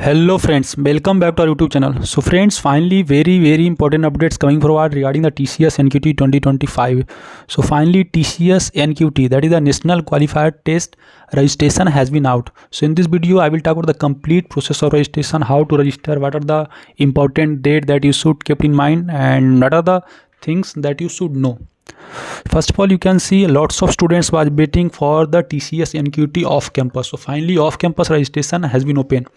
Hello friends, welcome back to our YouTube channel. So friends, finally very important updates coming forward regarding the TCS NQT 2025. So finally TCS NQT, that is the National Qualifier Test registration, has been out. So in this video I will talk about the complete process of registration, how to register, what are the important date that you should keep in mind, and what are the things that you should know. First of all, you can see lots of students was waiting for the TCS NQT off campus. So finally off campus registration has been open.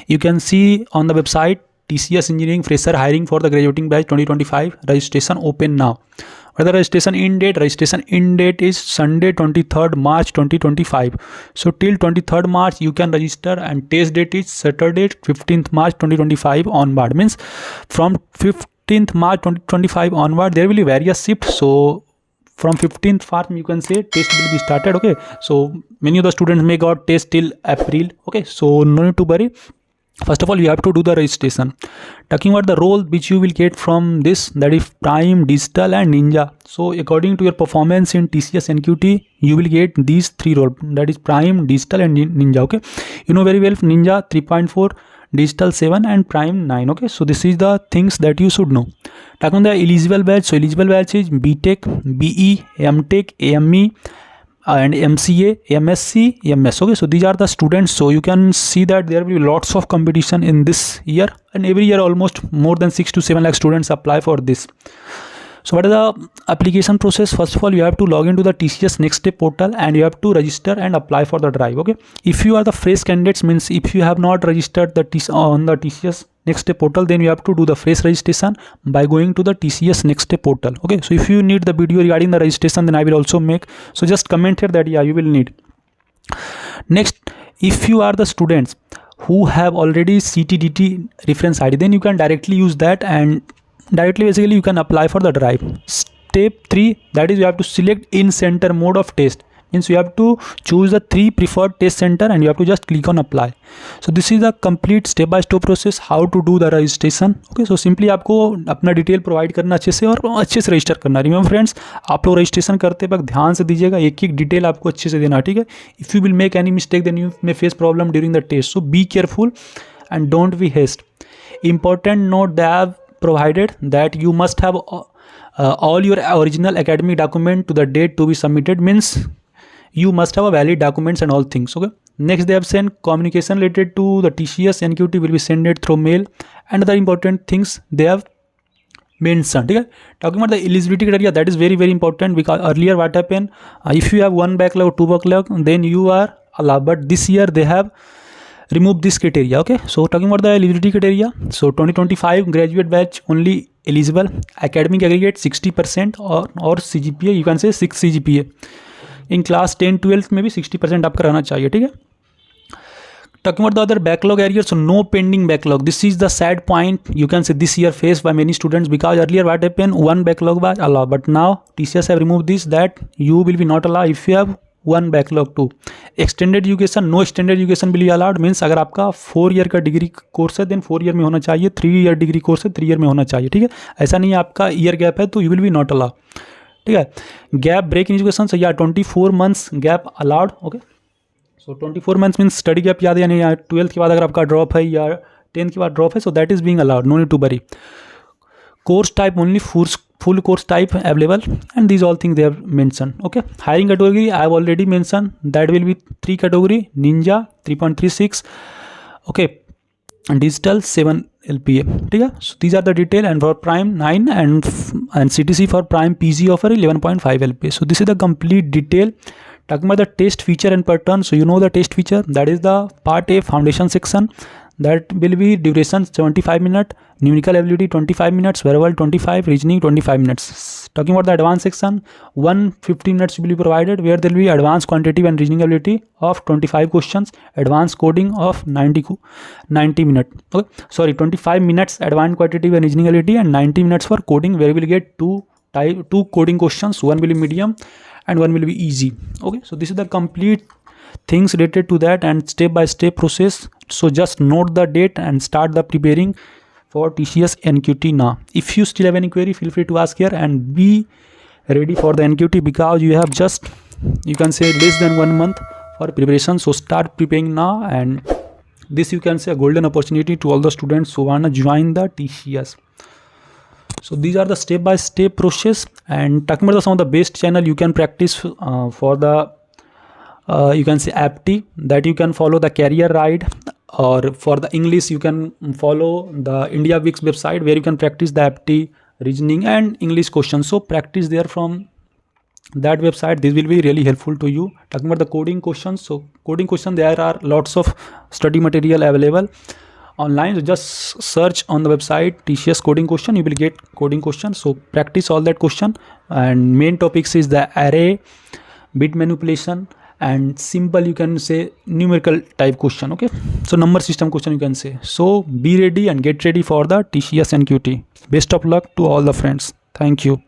You can see on the website TCS Engineering Fresher hiring for the graduating batch 2025 registration open now. What the registration in date? Registration in date is Sunday 23rd March 2025. So till 23rd March you can register, and test date is Saturday 15th March 2025 onward. Means from 15th March 2025 onward there will be various shifts. So from 15th March you can say test will be started. Okay, so many of the students may got test till April. Okay, so no need to worry. First of all, you have to do the registration. Talking about the role which you will get from this, that is Prime, Digital and Ninja. So according to your performance in TCS NQT, you will get these three roles, that is Prime, Digital and Ninja. Okay, you know very well Ninja 3.4, Digital 7 and Prime 9. Okay, so this is the things that you should know. Talking on the eligible batch, so eligible batch is BTech, BE, MTech, AME and MCA, MSc, MS. Okay, so these are the students. So you can see that there will be lots of competition in this year, and every year almost more than 6 to 7 lakh students apply for this. So what is the application process? First of all, you have to log into the TCS Next portal and you have to register and apply for the drive. Okay, if you are the fresh candidates, means if you have not registered on the TCS Next portal, then you have to do the fresh registration by going to the TCS Next portal. Okay, so if you need the video regarding the registration, then I will also make. So just comment here that yeah, you will need. Next, if you are the students who have already CTDT reference ID, then you can directly use that and directly basically you can apply for the drive. Step 3, that is you have to select in center mode of test. Means you have to choose the 3 preferred test center and you have to just click on apply. So this is the complete step by step process how to do the registration. Okay, so simply आपको अपना detail provide करना अच्छे से और अच्छे से register करना. Remember friends, आप लोग रजिस्ट्रेशन करते वक्त ध्यान से दीजिएगा, एक एक डिटेल आपको अच्छे से देना. ठीक है, if you will make any mistake then you may face problem during the test. So be careful and don't be haste. Important note, they have provided that you must have all your original academic document to the date to be submitted. Means you must have a valid documents and all things. Okay, next they have sent communication related to the TCS NQT will be sent it through mail, and other important things they have mentioned. Okay, talking about the eligibility criteria, that is very important, because earlier what happened, if you have 1 backlog, 2 backlog, then you are allowed, but this year they have remove this criteria. Okay, so talking about the eligibility criteria, so 2025 graduate batch only eligible, academic aggregate 60% or CGPA, you can say 6 CGPA. in class 10 12th में भी 60% आपका रहना चाहिए. ठीक है, talking about the other backlog area, so no pending backlog. This is the sad point you can say this year faced by many students, because earlier what happened, 1 backlog was allowed, but now TCS have removed this, that you will be not allowed if you have 1 backlog 2. Extended education, no extended education will be allowed. Means अगर आपका 4 year का degree course है then 4 year में होना चाहिए, 3 year degree course है 3 year में होना चाहिए. ठीक है, ऐसा नहीं है आपका ईयर गैप है तो you will be not allowed. ठीक है, गैप ब्रेक इन एजुकेशन, सो या 24 मंथ्स गैप अलाउड. ओके, सो 24 मंथ्स मीन्स स्टडी गैप याद है, यानी 12th के बाद अगर आपका ड्रॉप है या 10th के बाद ड्रॉप है, so that is being allowed, no need to worry. Course type only full course type available, and these all things they have mentioned. Okay, hiring category I have already mentioned, that will be 3 category, Ninja 3.36, okay, and Digital 7 LPA. ठीक है, so these are the detail, and for Prime 9 and CTC for Prime PG offer 11.5 LPA. So this is the complete detail. Talking about the test feature and pattern, so you know the test feature, that is the part A foundation section, that will be duration 75 minutes, numerical ability 25 minutes, verbal 25, reasoning 25 minutes. Talking about the advanced section, 150 minutes will be provided, where there will be advanced quantitative and reasoning ability of 25 questions, advanced coding of 90 minutes. Okay, sorry, 25 minutes advanced quantitative and reasoning ability, and 90 minutes for coding, where we will get two coding questions, one will be medium and one will be easy. Okay, so this is the complete things related to that and step by step process. So just note the date and start the preparing for TCS NQT now. If you still have any query, feel free to ask here, and be ready for the NQT, because you have just, you can say, less than 1 month for preparation. So start preparing now and this you can say a golden opportunity to all the students who wanna join the TCS. So these are the step-by-step process, and talking about some of the best channel you can practice for the you can say apti, that you can follow the career ride, or for the English you can follow the India Week's website where you can practice the apti, reasoning and English questions. So practice there from that website. This will be really helpful to you. Talking about the coding questions, so coding question, there are lots of study material available online. So just search on the website TCS coding question, you will get coding question. So practice all that question, and main topics is the array, bit manipulation and simple you can say numerical type question. Okay, so number system question you can say. So be ready and get ready for the TCS NQT. Best of luck to all the friends. Thank you.